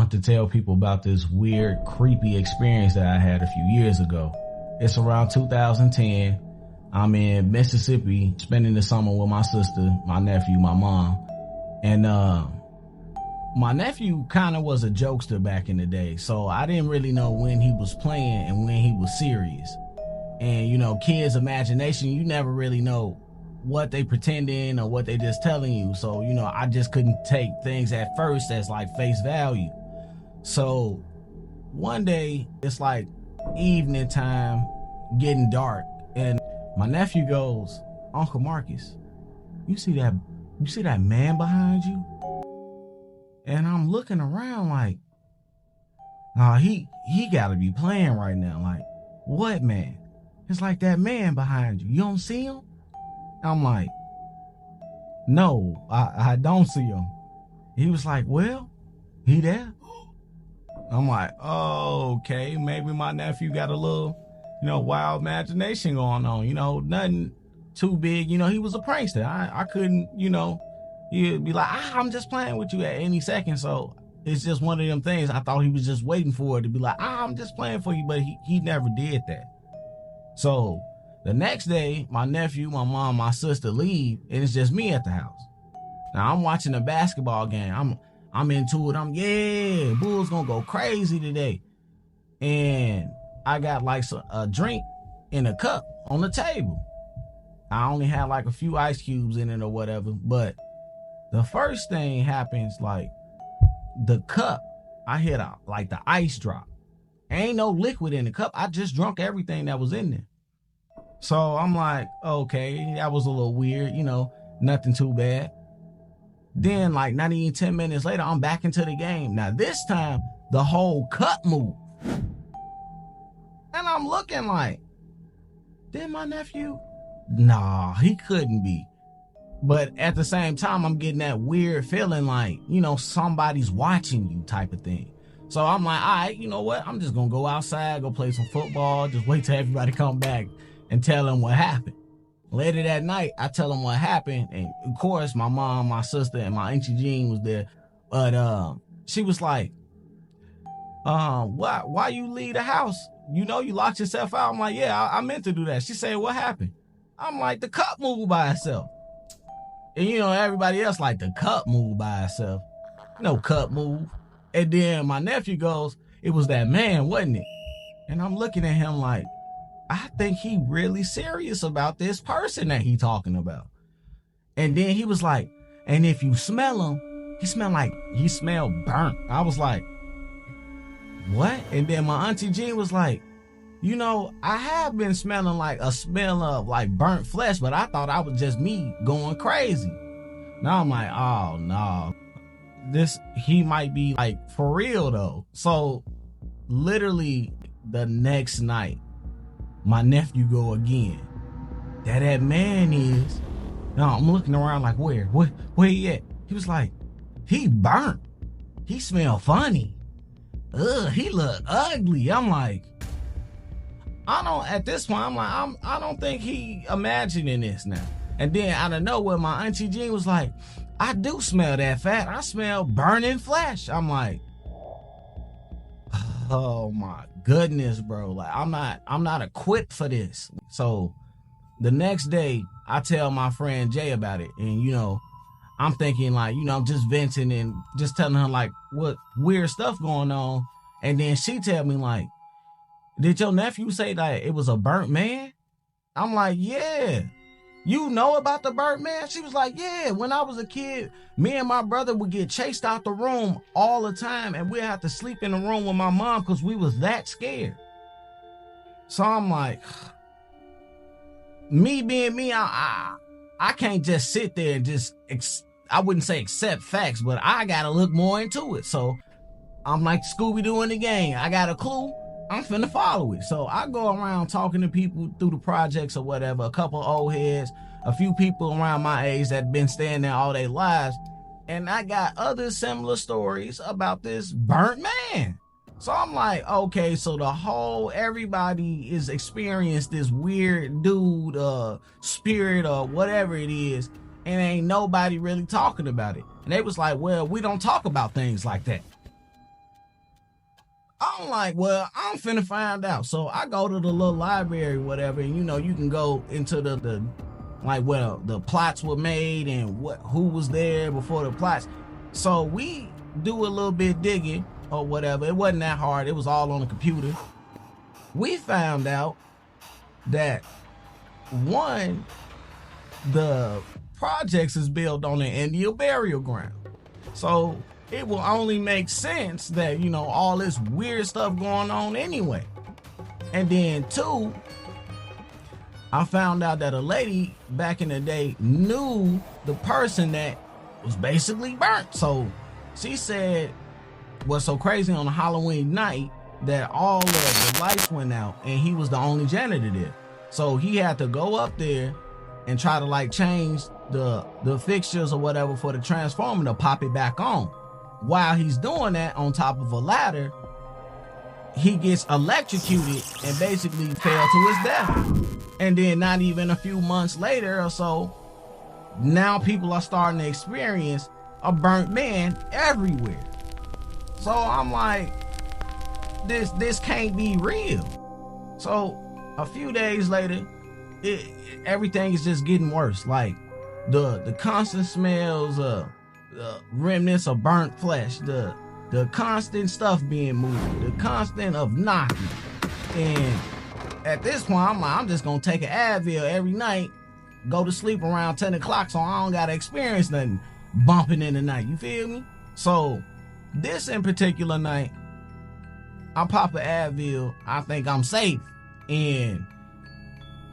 time to tell people about this weird, creepy experience that I had a few years ago. It's around 2010. I'm in Mississippi spending the summer with my sister, my nephew, my mom. And my nephew kind of was a jokester back in the day, so I didn't really know when he was playing and when he was serious. And, you know, kids' imagination, you never really know what they pretending or what they just telling you. So, you know, I just couldn't take things at first as like face value. So one day it's like evening time, getting dark, and my nephew goes, "Uncle Marcus, you see that man behind you?" And I'm looking around like, "Nah, he gotta be playing right now." Like, "What man?" "It's like that man behind you. You don't see him?" I'm like, "No, I don't see him." He was like, "Well, he there." I'm like, "Oh, okay, maybe my nephew got a little, wild imagination going on, nothing too big." He was a prankster. I couldn't, he'd be like, "I'm just playing with you" at any second. So it's just one of them things. I thought he was just waiting for it to be like, "I'm just playing for you," but he never did that. So the next day, my nephew, my mom, my sister leave, and it's just me at the house. Now I'm watching a basketball game. I'm into it. Bulls gonna go crazy today. And I got like a drink in a cup on the table. I only had like a few ice cubes in it or whatever. But the first thing happens, like the cup, I hit like the ice drop. Ain't no liquid in the cup. I just drunk everything that was in there. So I'm like, okay, that was a little weird, nothing too bad. Then like not even 10 minutes later, I'm back into the game. Now this time, the whole cup moved. And I'm looking like, did my nephew? Nah, he couldn't be. But at the same time, I'm getting that weird feeling like, somebody's watching you type of thing. So I'm like, all right, you know what? I'm just going to go outside, go play some football, just wait till everybody come back and tell them what happened. Later that night, I tell them what happened. And of course, my mom, my sister, and my Auntie Jean was there. But she was like, why you leave the house? You locked yourself out. I'm like, yeah, I meant to do that. She said, what happened? I'm like, the cup moved by itself. And everybody else like, the cup moved by itself. No cup move. And then my nephew goes, it was that man, wasn't it? And I'm looking at him like, I think he really serious about this person that he talking about. And then he was like, and if you smell him, he smelled burnt. I was like, what? And then my Auntie Jean was like, I have been smelling like a smell of like burnt flesh, but I thought I was just me going crazy. Now I'm like, oh no, he might be like for real though. So literally the next night, my nephew go again. That man is. Now I'm looking around like, where he at? He was like, he burnt. He smell funny. Ugh, he look ugly. I'm like, at this point, I'm like, I don't think he imagining this now. And then out of nowhere, my Auntie Jean was like, I do smell that fat. I smell burning flesh. I'm like, oh my goodness, bro. Like, I'm not equipped for this. So the next day, I tell my friend Jay about it. And, I'm thinking like, I'm just venting and just telling her like what weird stuff going on. And then she tell me like, did your nephew say that it was a burnt man? I'm like, yeah. You know about the burnt man? She was like, yeah. When I was a kid, me and my brother would get chased out the room all the time. And we'd have to sleep in the room with my mom because we was that scared. So I'm like, me being me, I can't just sit there and just, I wouldn't say accept facts, but I got to look more into it. So I'm like Scooby-Doo in the game. I got a clue. I'm finna follow it. So I go around talking to people through the projects or whatever, a couple old heads, a few people around my age that been staying there all their lives. And I got other similar stories about this burnt man. So I'm like, okay, so everybody is experienced this weird dude, spirit or whatever it is, and ain't nobody really talking about it. And they was like, well, we don't talk about things like that. I'm like, well, I'm finna find out. So I go to the little library, whatever, and you can go into the like where the plots were made and who was there before the plots. So we do a little bit digging or whatever. It wasn't that hard. It was all on the computer. We found out that one, the projects is built on an Indian burial ground. So it will only make sense that, all this weird stuff going on anyway. And then two, I found out that a lady back in the day knew the person that was basically burnt. So she said what's so crazy on a Halloween night that all of the lights went out and he was the only janitor there. So he had to go up there and try to change the fixtures or whatever for the transformer to pop it back on. While he's doing that on top of a ladder, he gets electrocuted and basically fell to his death. And then not even a few months later or so, now people are starting to experience a burnt man everywhere. So I'm like, this can't be real. So a few days later, everything is just getting worse. Like the constant smells of remnants of burnt flesh, the constant stuff being moved, the constant of knocking. And at this point, I'm just gonna take an Advil every night, go to sleep around 10 o'clock so I don't gotta experience nothing bumping in the night. You feel me? So this in particular night, I pop an Advil, I think I'm safe, and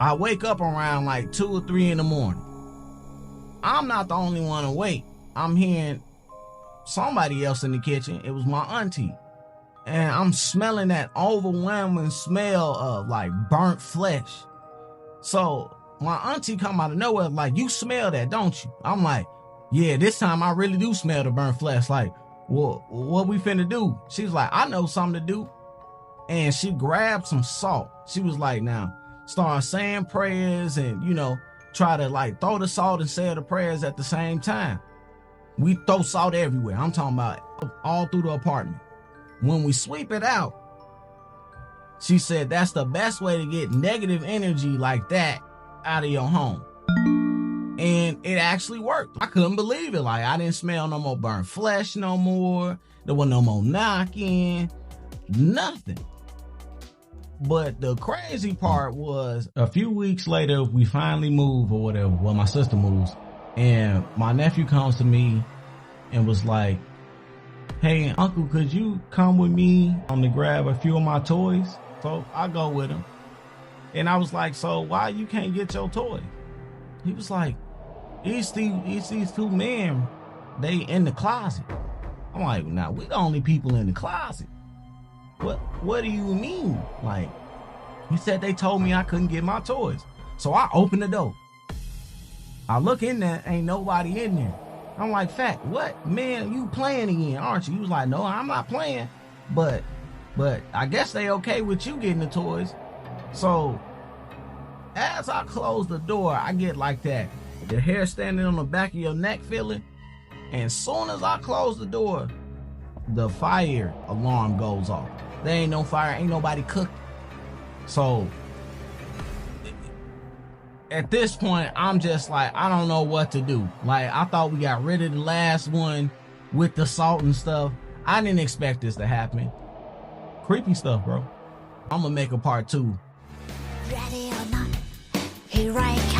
I wake up around 2 or 3 in the morning. I'm not the only one awake. I'm hearing somebody else in the kitchen. It was my auntie. And I'm smelling that overwhelming smell of burnt flesh. So my auntie come out of nowhere you smell that, don't you? I'm like, yeah, this time I really do smell the burnt flesh. Well, what we finna do? She's like, I know something to do. And she grabbed some salt. She was like, now start saying prayers and, try to throw the salt and say the prayers at the same time. We throw salt everywhere. I'm talking about all through the apartment. When we sweep it out, she said that's the best way to get negative energy like that out of your home. And it actually worked. I couldn't believe it. I didn't smell no more burnt flesh no more. There was no more knocking, nothing. But the crazy part was a few weeks later, we finally moved or whatever. Well, my sister moves. And my nephew comes to me and was like, hey, uncle, could you come with me to grab a few of my toys? So I go with him. And I was like, so why you can't get your toys? He was like, it's these two men, they in the closet. I'm like, now we the only people in the closet. What do you mean? He said they told me I couldn't get my toys. So I opened the door. I look in there, ain't nobody in there. I'm like, Fat, what? Man, you playing again, aren't you? He was like, no, I'm not playing. But I guess they okay with you getting the toys. So as I close the door, I get that, the hair standing on the back of your neck feeling. And soon as I close the door, the fire alarm goes off. There ain't no fire, ain't nobody cooking. So at this point, I'm just I don't know what to do. I thought we got rid of the last one with the salt and stuff. I didn't expect this to happen. Creepy stuff, bro. I'm gonna make a part 2. Ready or not, here I come.